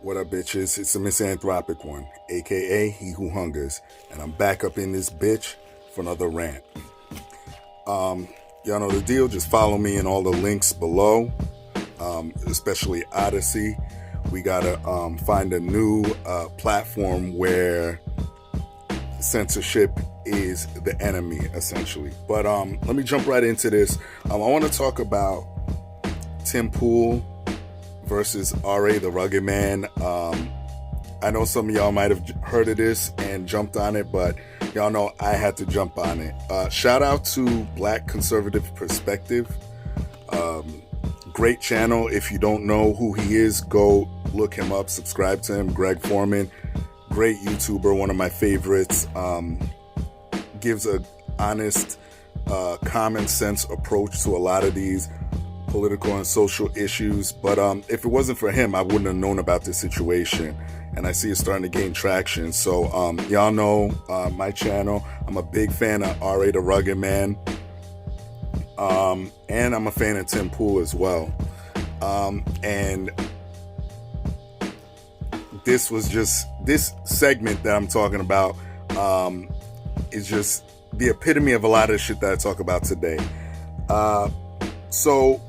What up, bitches? It's the misanthropic one, aka He Who Hungers, and I'm back up in this bitch for another rant. Y'all know the deal. Just follow me in all the links below, especially Odyssey. We gotta find a new platform where censorship is the enemy, essentially. But let me jump right into this. I want to talk about Tim Pool versus R.A. the Rugged Man. I know some of y'all might have heard of this and jumped on it, but y'all know I had to jump on it. Shout out to Black Conservative Perspective. Great channel. If you don't know who he is, go look him up, subscribe to him. Greg Foreman, great YouTuber, one of my favorites. Gives a honest, common sense approach to a lot of these political and social issues. But if it wasn't for him, I wouldn't have known about this situation, and I see it starting to gain traction. So y'all know my channel. I'm a big fan of R.A. the Rugged Man, and I'm a fan of Tim Pool as well. And this segment that I'm talking about is just the epitome of a lot of shit that I talk about today. So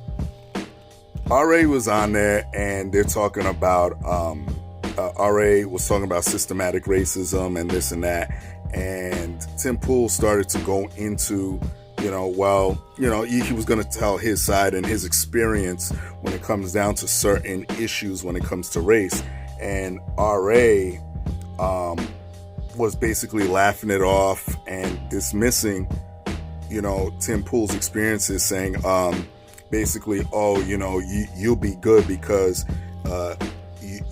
R.A. was on there, and they're talking about R.A. was talking about systematic racism and this and that, and Tim Pool started to go into, he was going to tell his side and his experience when it comes down to certain issues when it comes to race, and R.A. was basically laughing it off and dismissing, Tim Pool's experiences, saying, basically, you'll be good because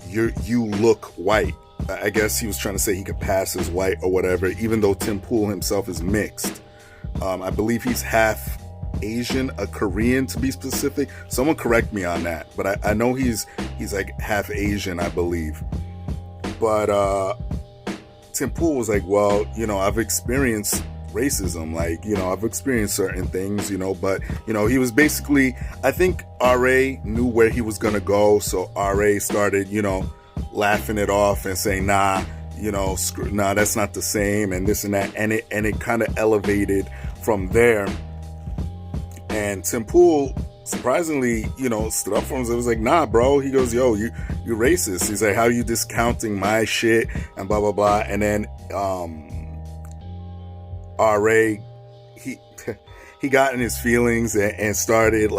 you look white. I guess he was trying to say he could pass as white or whatever, even though Tim Pool himself is mixed. I believe he's half Asian, a Korean to be specific. Someone correct me on that, but I know he's like half Asian, I believe. But Tim Pool was like, well, I've experienced racism, I've experienced certain things, but he was basically, I think R.A. knew where he was gonna go, so R.A. started laughing it off and saying, nah, that's not the same, and this and that, and it kind of elevated from there. And Tim Pool surprisingly, stood up for him. It was like, nah, bro. He goes, yo, you racist. He's like, how are you discounting my shit and blah blah blah. And then R.A. he got in his feelings and started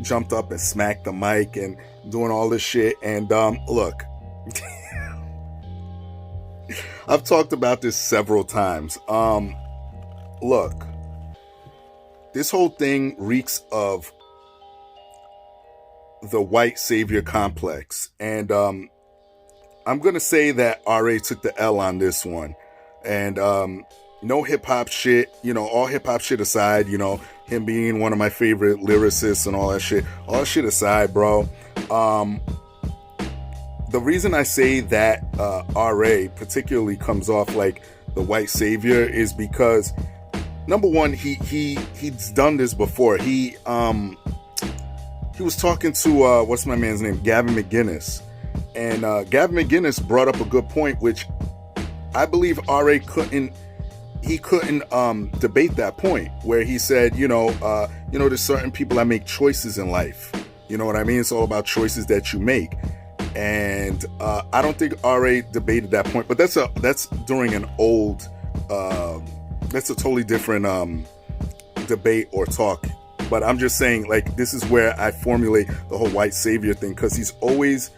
jumped up and smacked the mic and doing all this shit. And look, I've talked about this several times. Look, this whole thing reeks of the white savior complex, and I'm gonna say that R.A. took the L on this one. And no hip-hop shit, all hip-hop shit aside, him being one of my favorite lyricists and all that shit aside, bro. The reason I say that R.A. particularly comes off like the white savior is because, number one, he's done this before. He was talking to what's my man's name, Gavin McInnes, and Gavin McInnes brought up a good point, which I believe R.A. couldn't debate that point, where he said, there's certain people that make choices in life. You know what I mean? It's all about choices that you make. And I don't think R.A. debated that point, but that's during an old, that's a totally different debate or talk. But I'm just saying, this is where I formulate the whole white savior thing, because he's always,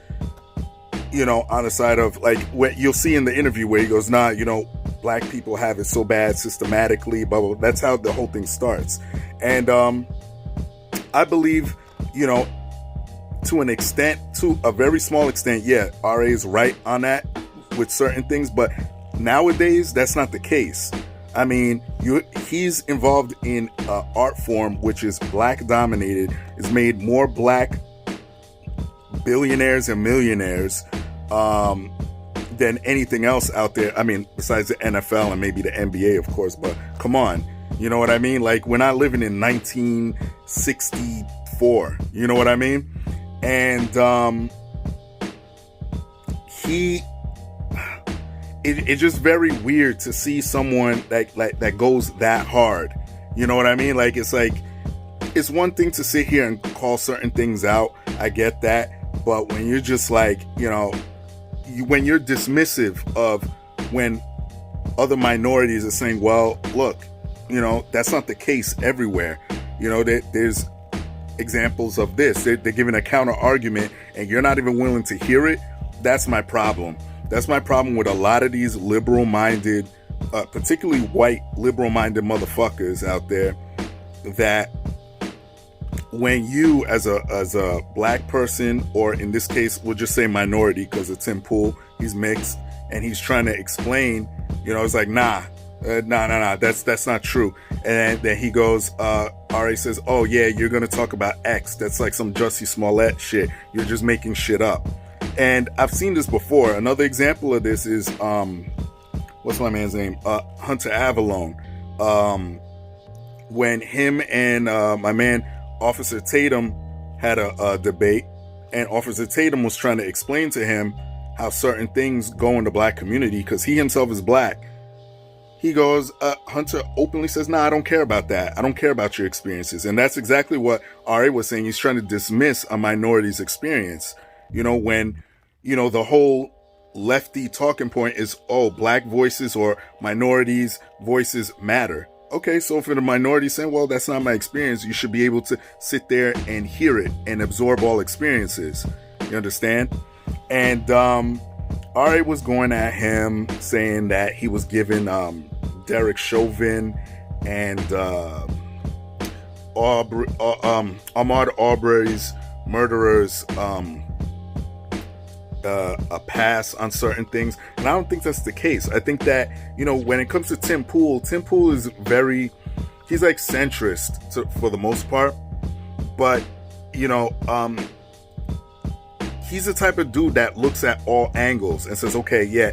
on the side of, what you'll see in the interview where he goes, nah, black people have it so bad systematically, blah, blah, blah. That's how the whole thing starts. And I believe, to an extent, to a very small extent, yeah, R.A. is right on that with certain things, but nowadays that's not the case. I mean, he's involved in art form which is black dominated. It's made more black billionaires and millionaires than anything else out there. I mean, besides the NFL and maybe the NBA, of course, but come on. You know what I mean? Like, we're not living in 1964. You know what I mean? And it's just very weird to see someone that goes that hard. You know what I mean? Like, it's one thing to sit here and call certain things out. I get that. But when you're just like, you know, when you're dismissive of when other minorities are saying, well, look, you know, that's not the case everywhere. You know, there's examples of this. They're giving a counter argument and you're not even willing to hear it. That's my problem. That's my problem with a lot of these liberal-minded, particularly white liberal-minded motherfuckers out there, that when you, as a black person, or in this case, we'll just say minority because of Tim Pool, he's mixed, and he's trying to explain, you know, it's like, nah, that's not true. And then he goes, RA says, oh yeah, you're gonna talk about X. That's like some Jussie Smollett shit. You're just making shit up. And I've seen this before. Another example of this is, what's my man's name? Hunter Avalon. When him and my man Officer Tatum had a debate, and Officer Tatum was trying to explain to him how certain things go in the black community because he himself is black. He goes, Hunter openly says, nah, I don't care about that. I don't care about your experiences. And that's exactly what RA was saying. He's trying to dismiss a minority's experience. You know, when, you know, the whole lefty talking point is, oh, black voices or minorities' voices matter. Okay, so for the minority saying, well, that's not my experience, you should be able to sit there and hear it and absorb all experiences. You understand? And RA was going at him saying that he was giving Derek Chauvin and Ahmaud Arbery's murderers a pass on certain things, and I don't think that's the case. I think that, you know, when it comes to Tim Pool is he's like centrist for the most part, but you know, he's the type of dude that looks at all angles and says, okay, yeah,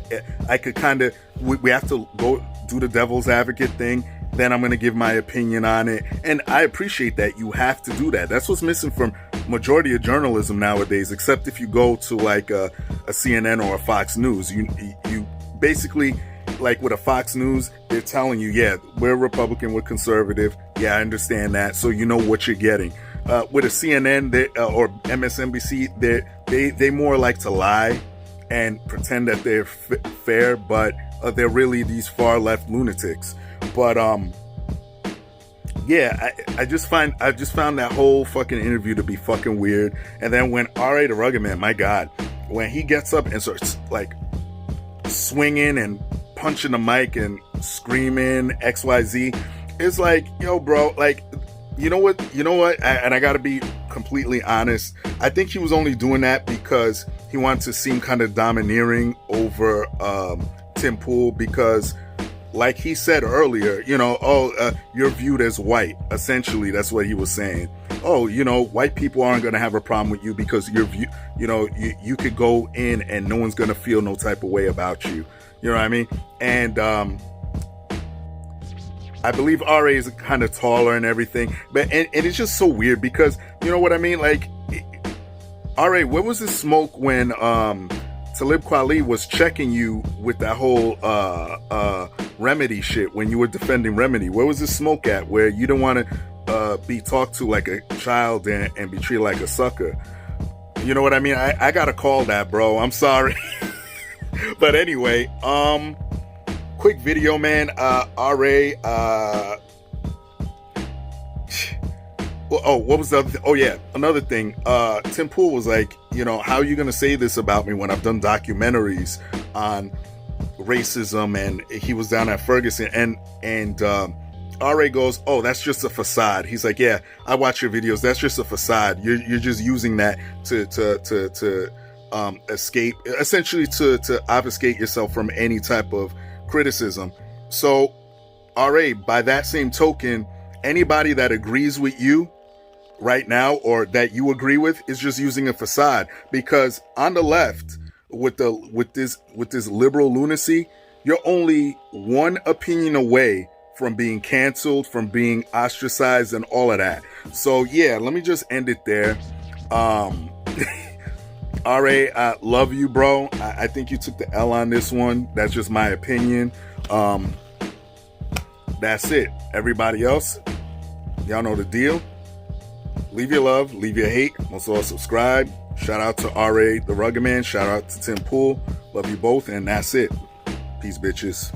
I could kind of, we have to go do the devil's advocate thing, then I'm going to give my opinion on it. And I appreciate that. You have to do that. That's what's missing from majority of journalism nowadays, except if you go to like a CNN or a Fox News. You basically, like with a Fox News, they're telling you, yeah, we're Republican, we're conservative. Yeah, I understand that. So you know what you're getting. With a CNN or MSNBC, they more like to lie and pretend that they're fair, but they're really these far left lunatics. But yeah, I just found that whole fucking interview to be fucking weird. And then when R.A. the Rugged Man, my God, when he gets up and starts like swinging and punching the mic and screaming XYZ, it's like, yo, bro, like, you know what? And I gotta be completely honest. I think he was only doing that because he wanted to seem kind of domineering over Tim Pool, because like he said earlier, you know, you're viewed as white. Essentially, that's what he was saying. Oh, you know, white people aren't going to have a problem with you because you could go in and no one's going to feel no type of way about you. You know what I mean? And I believe RA is kind of taller and everything, but and it's just so weird because, you know what I mean? Like, RA, where was the smoke when Talib Kweli was checking you with that whole Remedy shit, when you were defending Remedy? Where was the smoke at where you don't want to be talked to like a child and be treated like a sucker? You know what I mean? I gotta call that, bro. I'm sorry. But anyway, quick video, man. RA, what was the other thing? Oh yeah, another thing. Tim Pool was like, you know, how are you gonna say this about me when I've done documentaries on racism? And he was down at Ferguson, and RA goes, oh, that's just a facade. He's like, yeah, I watch your videos. That's just a facade. You're just using that to essentially to obfuscate yourself from any type of criticism. So, RA, by that same token, anybody that agrees with you right now or that you agree with is just using a facade, because on the left with this liberal lunacy, you're only one opinion away from being canceled, from being ostracized, and all of that. So yeah, let me just end it there. RA, I love you, bro. I think you took the L on this one. That's just my opinion. That's it. Everybody else, y'all know the deal. Leave your love, leave your hate. Most of all, subscribe. Shout out to RA, the Rugged Man. Shout out to Tim Pool. Love you both, and that's it. Peace, bitches.